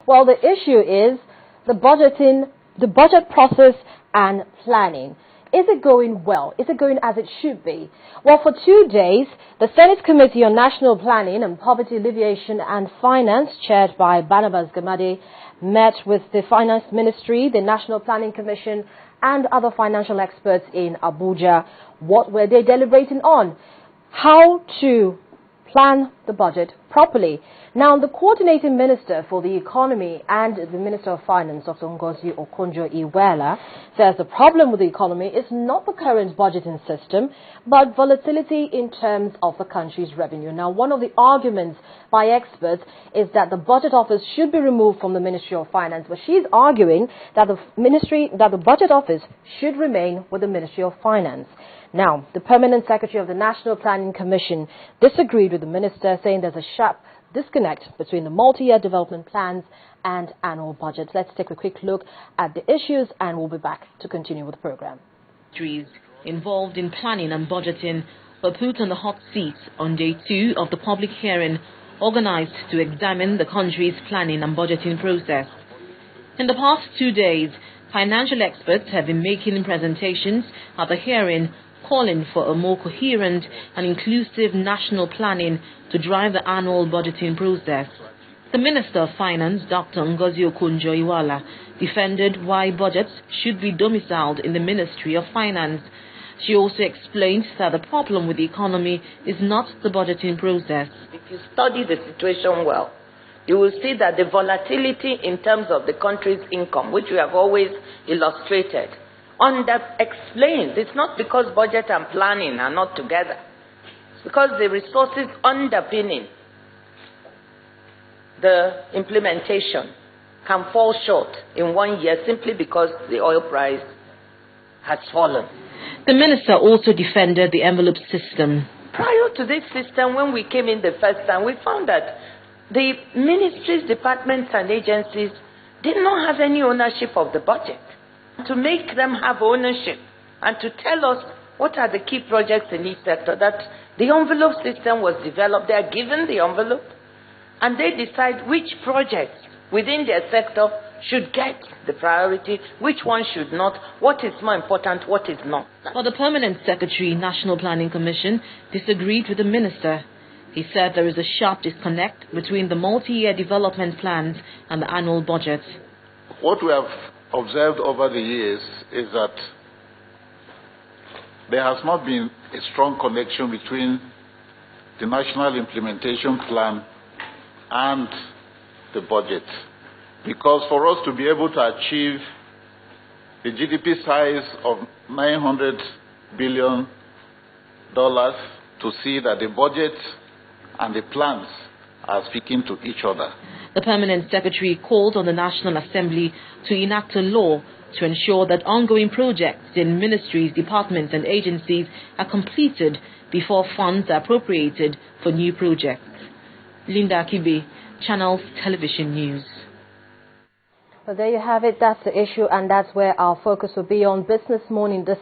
Well, the issue is the budget process and planning. Is it going well? Is it going as it should be? Well, for 2 days, the Senate Committee on National Planning and Poverty Alleviation and Finance, chaired by Barnabas Gamade, met with the Finance Ministry, the National Planning Commission, and other financial experts in Abuja. What were they deliberating on? How to plan the budget properly. Now, the coordinating minister for the economy and the Minister of Finance, Dr. Okonjo-Iweala, says the problem with the economy is not the current budgeting system, but volatility in terms of the country's revenue. Now, one of the arguments by experts is that the budget office should be removed from the Ministry of Finance, but she's arguing that the budget office should remain with the Ministry of Finance. Now, the permanent secretary of the National Planning Commission disagreed with the minister, saying there's a sharp disconnect between the multi-year development plans and annual budgets. Let's take a quick look at the issues and we'll be back to continue with the program. Ministries involved in planning and budgeting were put on the hot seat on day 2 of the public hearing organized to examine the country's planning and budgeting process. In the past 2 days, financial experts have been making presentations at the hearing calling for a more coherent and inclusive national planning to drive the annual budgeting process. The Minister of Finance, Dr. Okonjo-Iweala, defended why budgets should be domiciled in the Ministry of Finance. She also explained that the problem with the economy is not the budgeting process. If you study the situation well, you will see that the volatility in terms of the country's income, which we have always illustrated, explains. It's not because budget and planning are not together. It's because the resources underpinning the implementation can fall short in 1 year simply because the oil price has fallen. The minister also defended the envelope system. Prior to this system, when we came in the first time, we found that the ministries, departments, and agencies did not have any ownership of the budget. To make them have ownership and to tell us what are the key projects in each sector, that the envelope system was developed. They are given the envelope and they decide which projects within their sector should get the priority, which one should not, what is more important, what is not. But the Permanent Secretary, National Planning Commission, disagreed with the minister. He said there is a sharp disconnect between the multi-year development plans and the annual budget. What we have observed over the years is that there has not been a strong connection between the National Implementation Plan and the budget. Because for us to be able to achieve the GDP size of $900 billion, to see that the budget and the plans are speaking to each other. The Permanent Secretary called on the National Assembly to enact a law to ensure that ongoing projects in ministries, departments and agencies are completed before funds are appropriated for new projects. Linda Akibe, Channels Television News. Well, there you have it. That's the issue, and that's where our focus will be on Business Morning this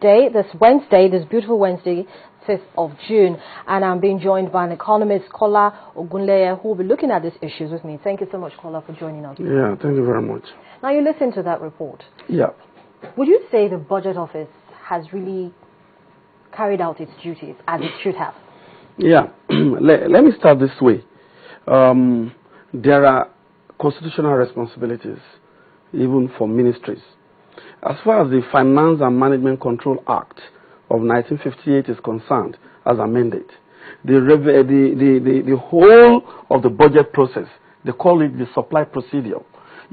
Wednesday, this beautiful Wednesday, 5th of June. And I'm being joined by an economist, Kola Ogunleye, who will be looking at these issues with me. Thank you so much, Kola, for joining us. Yeah, thank you very much. Now, you listened to that report. Yeah. Would you say the Budget Office has really carried out its duties as it should have? Yeah. Let me start this way. There are constitutional responsibilities, even for ministries. As far as the Finance and Management Control Act of 1958 is concerned, as amended, the whole of the budget process, they call it the supply procedure,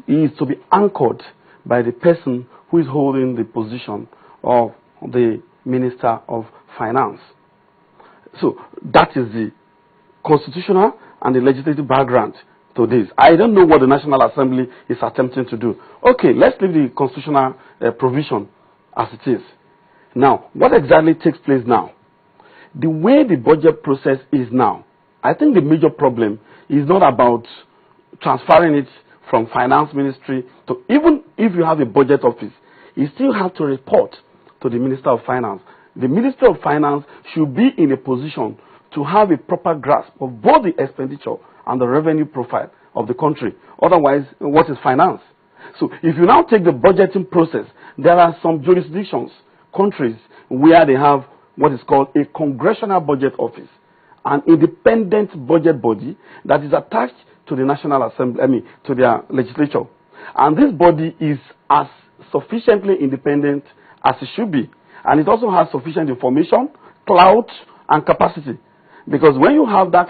is to be anchored by the person who is holding the position of the Minister of Finance. So that is the constitutional and the legislative background to this. I don't know what the National Assembly is attempting to do. Okay, let's leave the constitutional provision as it is. Now, what exactly takes place now? The way the budget process is now, I think the major problem is not about transferring it from Finance Ministry to, even if you have a budget office, you still have to report to the Minister of Finance. The Minister of Finance should be in a position to have a proper grasp of both the expenditure and the revenue profile of the country. Otherwise, what is finance? So if you now take the budgeting process, there are some jurisdictions, countries, where they have what is called a congressional budget office, an independent budget body that is attached to the National Assembly, to their legislature. And this body is as sufficiently independent as it should be. And it also has sufficient information, clout, and capacity. Because when you have that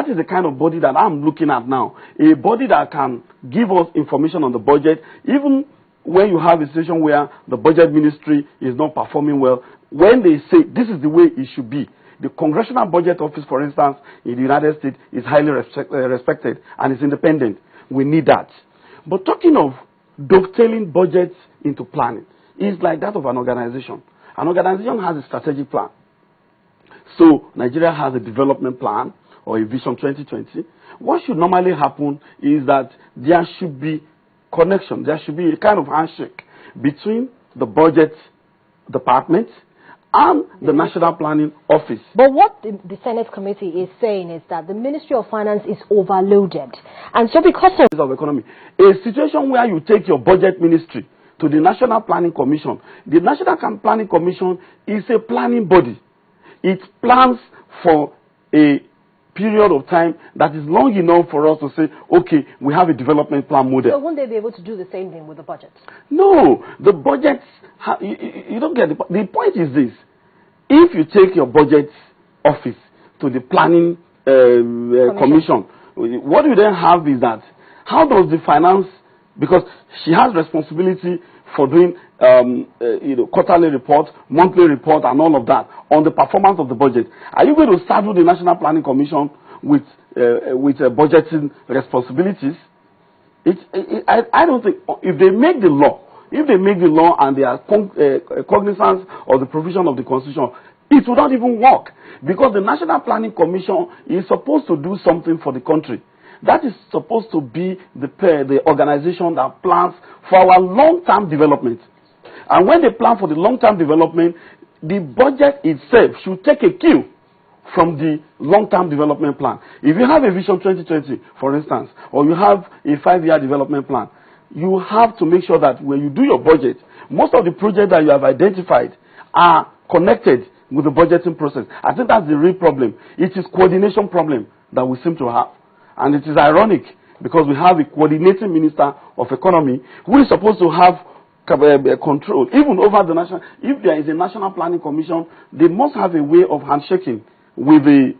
is the kind of body that I'm looking at now. A body that can give us information on the budget, even when you have a situation where the budget ministry is not performing well, when they say this is the way it should be. The Congressional Budget Office, for instance, in the United States is highly respected and is independent. We need that. But talking of dovetailing budgets into planning is like that of an organization. An organization has a strategic plan. So Nigeria has a development plan or a Vision 2020. What should normally happen is that there should be connection. There should be a kind of handshake between the budget department and the National Planning Office. But what the Senate committee is saying is that the Ministry of Finance is overloaded. And so because of economy, a situation where you take your budget ministry to the National Planning Commission, the National Planning Commission is a planning body. It plans for a period of time that is long enough for us to say, okay, we have a development plan model. So won't they be able to do the same thing with the budget? No, the budgets, you don't get the point is this. If you take your budget office to the planning commission, what you then have is that, how does the finance, because she has responsibility for doing quarterly report, monthly report, and all of that on the performance of the budget. Are you going to saddle the National Planning Commission with budgeting responsibilities? I don't think, if they make the law and they are cognizance of the provision of the Constitution, it will not even work, because the National Planning Commission is supposed to do something for the country. That is supposed to be the organization that plans for our long-term development. And when they plan for the long-term development, the budget itself should take a cue from the long-term development plan. If you have a Vision 2020, for instance, or you have a 5-year development plan, you have to make sure that when you do your budget, most of the projects that you have identified are connected with the budgeting process. I think that's the real problem. It is coordination problem that we seem to have. And it is ironic because we have a coordinating minister of economy who is supposed to have control, even over the national. If there is a National Planning Commission, they must have a way of handshaking with the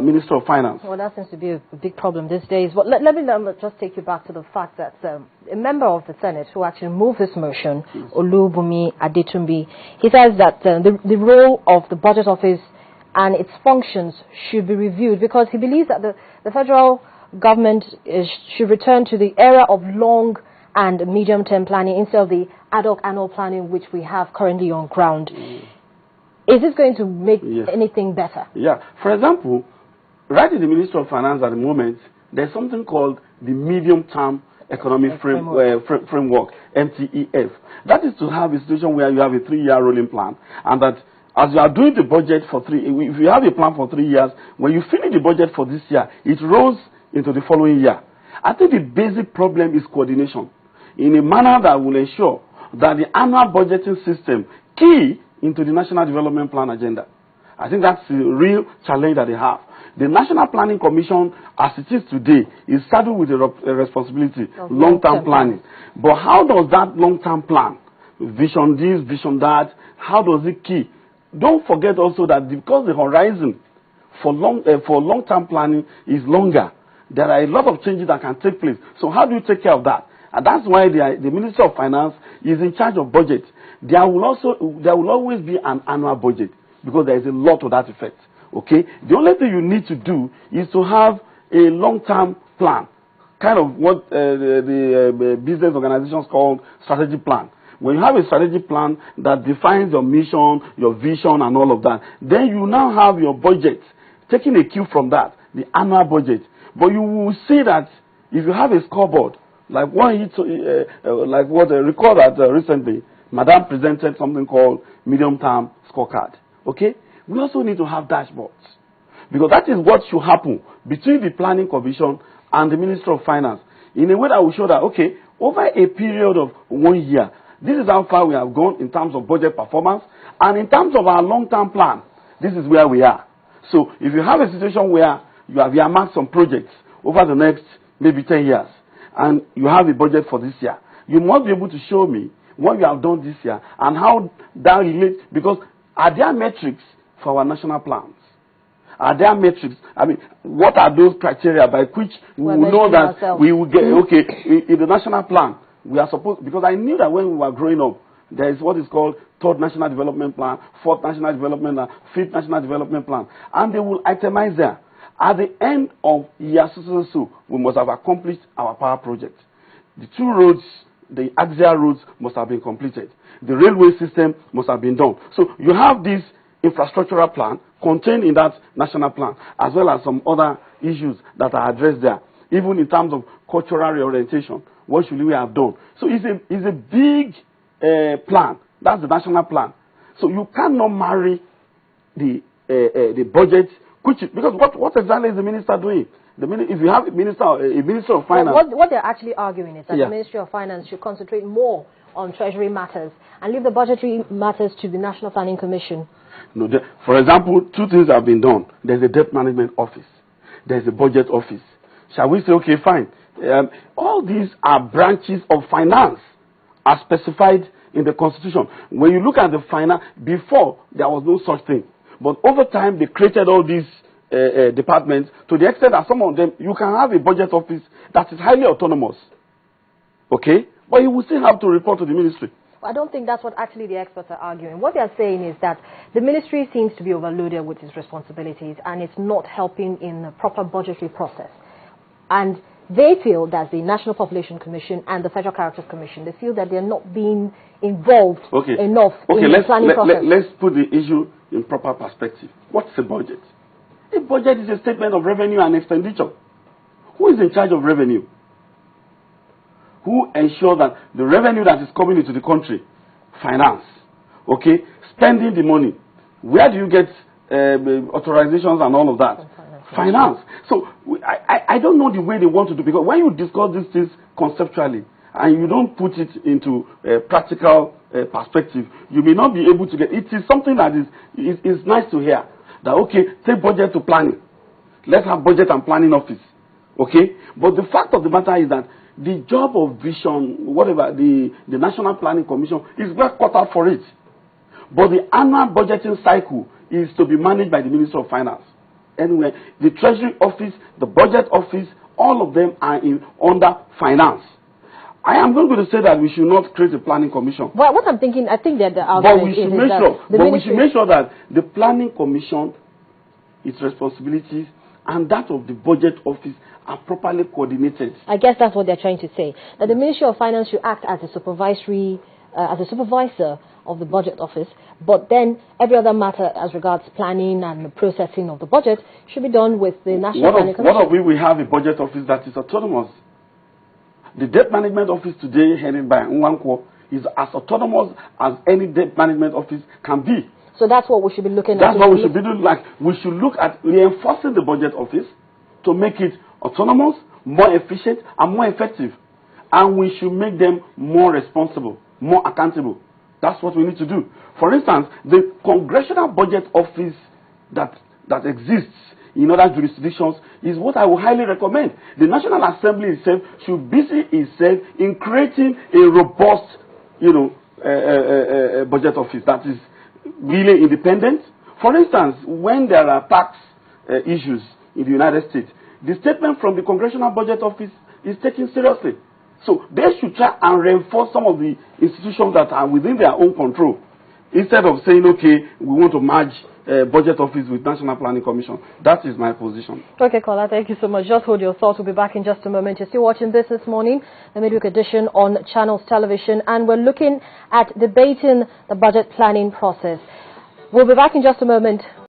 Minister of Finance. Well, that seems to be a big problem these days. But let me just take you back to the fact that a member of the Senate who actually moved this motion, Olubunmi Adetumbi, he says that the role of the Budget Office and its functions should be reviewed because he believes that the federal government should return to the era of long and medium-term planning instead of the ad hoc annual planning which we have currently on ground. Is this going to make anything better? Yeah. For example, right in the Ministry of Finance at the moment, there's something called the Medium-Term Economic Framework, MTEF. That is to have a situation where you have a 3-year rolling plan, and that as you are doing the budget for if you have a plan for 3 years, when you finish the budget for this year, it rolls into the following year. I think the basic problem is coordination in a manner that will ensure that the annual budgeting system key into the National Development Plan agenda. I think that's the real challenge that they have. The National Planning Commission, as it is today, is saddled with the responsibility of long-term planning. But how does that long-term plan, vision this, vision that, how does it key? Don't forget also that because the horizon for long-term planning is longer, there are a lot of changes that can take place. So how do you take care of that? And that's why the Ministry of Finance is in charge of budget. There will always be an annual budget because there is a lot to that effect. Okay? The only thing you need to do is to have a long-term plan, kind of what the business organizations call strategic plan. When you have a strategic plan that defines your mission, your vision, and all of that, then you now have your budget, taking a cue from that, the annual budget. But you will see that if you have a scoreboard, like what recall that recently, Madam presented something called medium-term scorecard. Okay? We also need to have dashboards. Because that is what should happen between the Planning Commission and the Ministry of Finance in a way that will show that, okay, over a period of 1 year, this is how far we have gone in terms of budget performance, and in terms of our long-term plan, this is where we are. So if you have a situation where you have earmarked some projects over the next maybe 10 years, and you have a budget for this year, you must be able to show me what you have done this year and how that relates, because are there metrics for our national plans? Are there metrics? I mean, what are those criteria by which we will know that ourselves. We will get, okay, in the national plan, we are supposed, because I knew that when we were growing up, there is what is called third national development plan, fourth national development plan, fifth national development plan, and they will itemize there. At the end of year so, we must have accomplished our power project. The 2 roads, the axial roads must have been completed. The railway system must have been done. So you have this infrastructural plan contained in that national plan, as well as some other issues that are addressed there. Even in terms of cultural reorientation, what should we have done? So it's a big plan. That's the national plan. So you cannot marry the budget, because what exactly is the minister doing? If you have a minister of finance, what they're actually arguing is that the Ministry of Finance should concentrate more on treasury matters and leave the budgetary matters to the National Planning Commission. No, for example, 2 things have been done. There's a debt management office. There's a budget office. Shall we say, okay, fine. All these are branches of finance as specified in the Constitution. When you look at the finance, before there was no such thing. But over time, they created all these departments to the extent that some of them, you can have a budget office that is highly autonomous. Okay? But you will still have to report to the ministry. I don't think that's what actually the experts are arguing. What they are saying is that the ministry seems to be overloaded with its responsibilities and it's not helping in the proper budgetary process. And they feel that the National Population Commission and the Federal Characters Commission, they feel that they're not being involved enough in the planning process. Let's put the issue in proper perspective. What's a budget? A budget is a statement of revenue and expenditure. Who is in charge of revenue? Who ensures that the revenue that is coming into the country, finance, okay, spending the money. Where do you get authorizations and all of that? Finance. So I don't know the way they want to do, because when you discuss these things conceptually and you don't put it into a practical perspective, you may not be able to get it. Is something that is nice to hear. That, okay, take budget to planning. Let's have budget and planning office. Okay? But the fact of the matter is that the job of vision, whatever, the National Planning Commission is well cut out for it. But the annual budgeting cycle is to be managed by the Ministry of Finance. Anyway, the Treasury Office, the Budget Office, all of them are under finance. I am not going to say that we should not create a planning commission. Well, what I'm thinking, I think that the argument is that we should make sure that the planning commission, its responsibilities, and that of the budget office are properly coordinated. I guess that's what they're trying to say. That the Ministry of Finance should act as a supervisor of the budget office, but then every other matter as regards planning and the processing of the budget should be done with the National Planning Commission. What if we have a budget office that is autonomous? The debt management office today, headed by Nwankwo, is as autonomous as any debt management office can be. So that's what we should be looking at. That's what we should be doing. Like, we should look at reinforcing the budget office to make it autonomous, more efficient, and more effective. And we should make them more responsible, more accountable. That's what we need to do. For instance, the Congressional Budget Office that exists in other jurisdictions is what I would highly recommend. The National Assembly itself should busy itself in creating a robust, budget office that is really independent. For instance, when there are tax issues in the United States, the statement from the Congressional Budget Office is taken seriously. So they should try and reinforce some of the institutions that are within their own control, instead of saying, okay, we want to merge budget office with National Planning Commission. That is my position. Okay, Kola, thank you so much. Just hold your thoughts. We'll be back in just a moment. You're still watching this morning, the midweek edition on Channels Television, and we're looking at debating the budget planning process. We'll be back in just a moment.